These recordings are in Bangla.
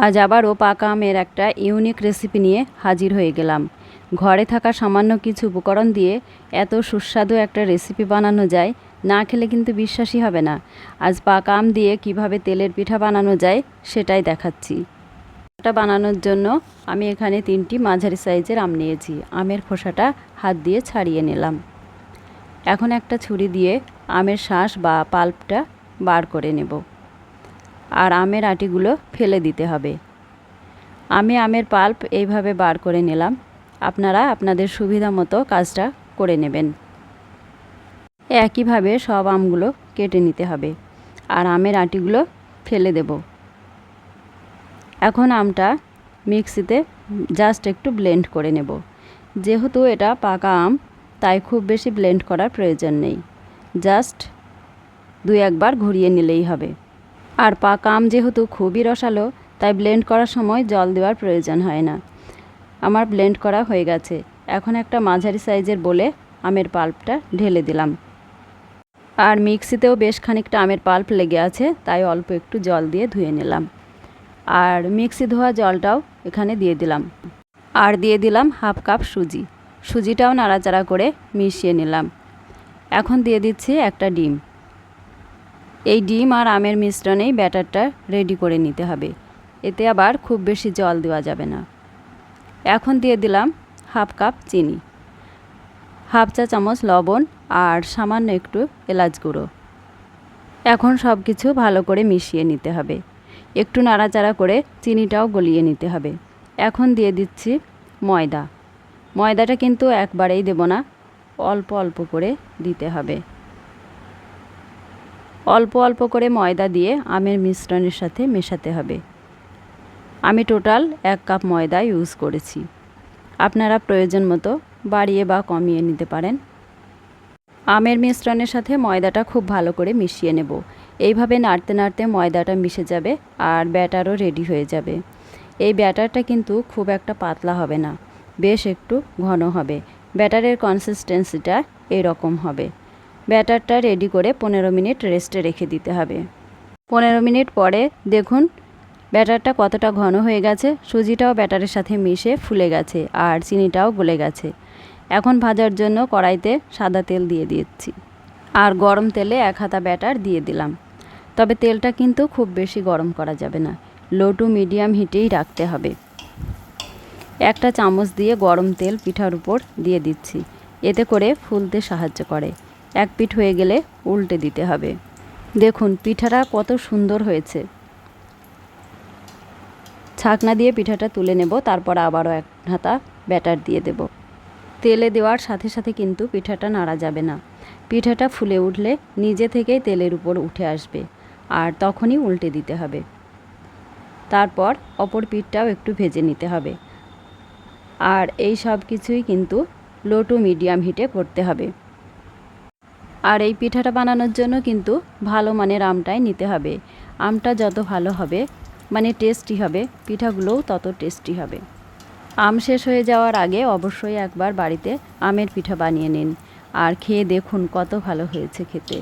আজ আবারও পাকা আমের একটা ইউনিক রেসিপি নিয়ে হাজির হয়ে গেলাম। ঘরে থাকা সামান্য কিছু উপকরণ দিয়ে এত সুস্বাদু একটা রেসিপি বানানো যায়, না খেলে কিন্তু বিশ্বাসই হবে না। আজ পাকা আম দিয়ে কিভাবে তেলের পিঠা বানানো যায় সেটাই দেখাচ্ছি। এটা বানানোর জন্য আমি এখানে 3টি মাঝারি সাইজের আম নিয়েছি। আমের খোসাটা হাত দিয়ে ছাড়িয়ে নিলাম। এখন একটা ছুরি দিয়ে আমের শাঁস বা পাল্পটা বার করে নেব। আর আমের আটিগুলো ফেলে দিতে হবে। আমি আমের পাল্প এইভাবে বার করে নিলাম। আপনারা আপনাদের সুবিধা মতো কাজটা করে নেবেন। একইভাবে সব আমগুলো কেটে নিতে হবে আর আমের আটিগুলো ফেলে দেব। এখন আমটা মিক্সিতে জাস্ট একটু ব্লেন্ড করে নেব। যেহেতু এটা পাকা আম, তাই খুব বেশি ব্লেন্ড করার প্রয়োজন নেই। জাস্ট 2-1 বার ঘুরিয়ে নিলেই হবে। আর পাকা আম যেহেতু খুবই রসালো, তাই ব্লেন্ড করার সময় জল দেওয়ার প্রয়োজন হয় না। আমার ব্লেন্ড করা হয়ে গেছে। এখন একটা মাঝারি সাইজের বলে আমের পাল্পটা ঢেলে দিলাম। আর মিক্সিতেও বেশ খানিকটা আমের পাল্প লেগে আছে, তাই অল্প একটু জল দিয়ে ধুয়ে নিলাম। আর মিক্সি ধোয়া জলটাও এখানে দিয়ে দিলাম। আর দিয়ে দিলাম 1/2 কাপ সুজি। সুজিটাও নাড়াচাড়া করে মিশিয়ে নিলাম। এখন দিয়ে দিচ্ছি একটা ডিম। এই ডিম আর আমের মিশ্রণেই ব্যাটারটা রেডি করে নিতে হবে। এতে আবার খুব বেশি জল দেওয়া যাবে না। এখন দিয়ে দিলাম 1/2 কাপ চিনি, 1/2 চা চামচ লবণ আর সামান্য একটু এলাচ গুঁড়ো। এখন সব কিছু ভালো করে মিশিয়ে নিতে হবে। একটু নাড়াচাড়া করে চিনিটাও গলিয়ে নিতে হবে। এখন দিয়ে দিচ্ছি ময়দা। ময়দাটা কিন্তু একবারেই দেব না, অল্প অল্প করে দিতে হবে। অল্প অল্প করে ময়দা দিয়ে আমের মিশ্রণের সাথে মেশাতে হবে। আমি টোটাল 1 কাপ ময়দা ইউজ করেছি। আপনারা প্রয়োজন মতো বাড়িয়ে বা কমিয়ে নিতে পারেন। আমের মিশ্রণের সাথে ময়দাটা খুব ভালো করে মিশিয়ে নেব। এইভাবে নাড়তে নাড়তে ময়দাটা মিশে যাবে আর ব্যাটারও রেডি হয়ে যাবে। এই ব্যাটারটা কিন্তু খুব একটা পাতলা হবে না, বেশ একটু ঘন হবে। ব্যাটারের কনসিস্টেন্সিটা এরকম হবে। ব্যাটারটা রেডি করে 15 মিনিট রেস্টে রেখে দিতে হবে। 15 মিনিট পরে দেখুন ব্যাটারটা কতটা ঘন হয়ে গেছে। সুজিটাও ব্যাটারের সাথে মিশে ফুলে গেছে আর চিনিটাও গলে গেছে। এখন ভাজার জন্য কড়াইতে সাদা তেল দিয়ে দিচ্ছি আর গরম তেলে 1 হাতা ব্যাটার দিয়ে দিলাম। তবে তেলটা কিন্তু খুব বেশি গরম করা যাবে না, লো টু মিডিয়াম হিটেই রাখতে হবে। একটা চামচ দিয়ে গরম তেল পিঠার উপর দিয়ে দিচ্ছি। এতে করে ফুলতে সাহায্য করে। এক পিঠ হয়ে গেলে উল্টে দিতে হবে। দেখুন পিঠাটা কত সুন্দর হয়েছে। ছাকনা দিয়ে পিঠাটা তুলে নেব, তারপর আবারও 1 হাতা ব্যাটার দিয়ে দেব। তেলে দেওয়ার সাথে সাথে কিন্তু পিঠাটা নাড়া যাবে না। পিঠাটা ফুলে উঠলে নিজে থেকেই তেলের উপর উঠে আসবে আর তখনই উল্টে দিতে হবে। তারপর অপর পিঠটাও একটু ভেজে নিতে হবে। আর এই সব কিছুই কিন্তু লো টু মিডিয়াম হিটে করতে হবে। আর এই পিঠাটা বানানোর জন্য কিন্তু ভালো মানের আমটাই নিতে হবে। আমটা যত ভালো হবে, মানে টেস্টি হবে, পিঠাগুলোও তত টেস্টি হবে। আম শেষ হয়ে যাওয়ার আগে অবশ্যই একবার বাড়িতে আমের পিঠা বানিয়ে নিন আর খেয়ে দেখুন কত ভালো হয়েছে খেতে।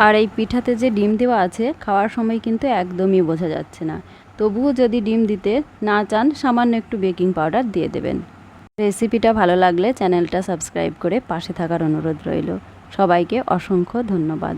আর এই পিঠাতে যে ডিম দেওয়া আছে, খাওয়ার সময় কিন্তু একদমই বোঝা যাচ্ছে না। তবুও যদি ডিম দিতে না চান, সামান্য একটু বেকিং পাউডার দিয়ে দেবেন। রেসিপিটা ভালো লাগলে চ্যানেলটা সাবস্ক্রাইব করে পাশে থাকার অনুরোধ রইল। সবাইকে অসংখ্য ধন্যবাদ।